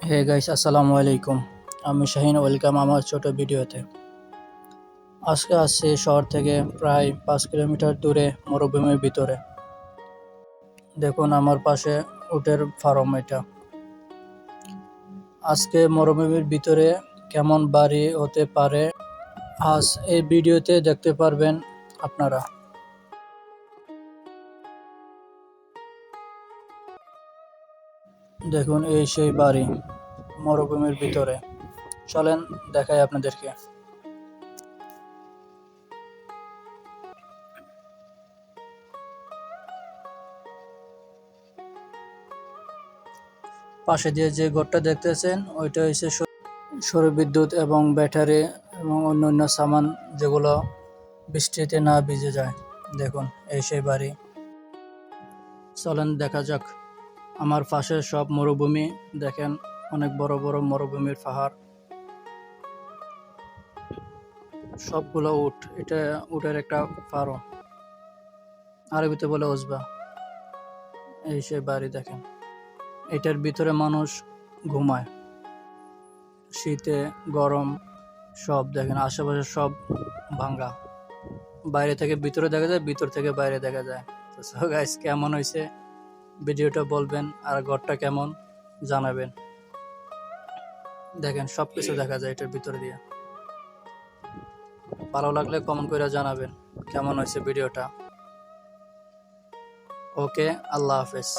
Hey guys, আসসালামু আলাইকুম। আমি শাহিন, ওয়েলকাম আমার ছোট ভিডিওতে। আজকে আসছি শহর থেকে প্রায় 5 কিলোমিটার দূরে মরুভূমির ভিতরে। দেখুন আমার পাশে উটের ফার্ম এটা। আজকে মরুভূমির ভিতরে কেমন বাড়ি হতে পারে আজ এই ভিডিওতে দেখতে পারবেন আপনারা। দেখুন এই সেই বাড়ি মরুভূমির ভিতরে। চলেন দেখাই আপনাদেরকে। পাশে দিয়ে যে ঘরটা দেখতেছেন ওইটা হচ্ছে সৌরবিদ্যুৎ এবং ব্যাটারি এবং অন্যান্য সামান যেগুলো বৃষ্টিতে না ভিজে যায়। দেখুন এই সেই বাড়ি। চলেন দেখা যাক। আমার পাশে সব মরুভূমি, দেখেন অনেক বড় বড় মরুভূমির পাহাড়, সবগুলো উট। এটা উটের একটা ফার্ম, আরবিতে বলে ওজবা। এই সেই বাড়ি দেখেন, এটার ভিতরে মানুষ ঘুমায় শীতে গরম সব। দেখেন আশেপাশে সব ভাঙ্গা, বাইরে থেকে ভিতরে দেখা যায়, ভিতর থেকে বাইরে দেখা যায়। তো সো গাইস, কেমন হয়েছে ভিডিওটা বলবেন, আর ঘরটা কেমন জানাবেন। দেখেন সবকিছু দেখা যায় এটার ভিতর দিয়ে। ভালো লাগলে কমেন্ট করে জানাবেন কেমন হয়েছে ভিডিওটা। ওকে, আল্লাহ হাফেজ।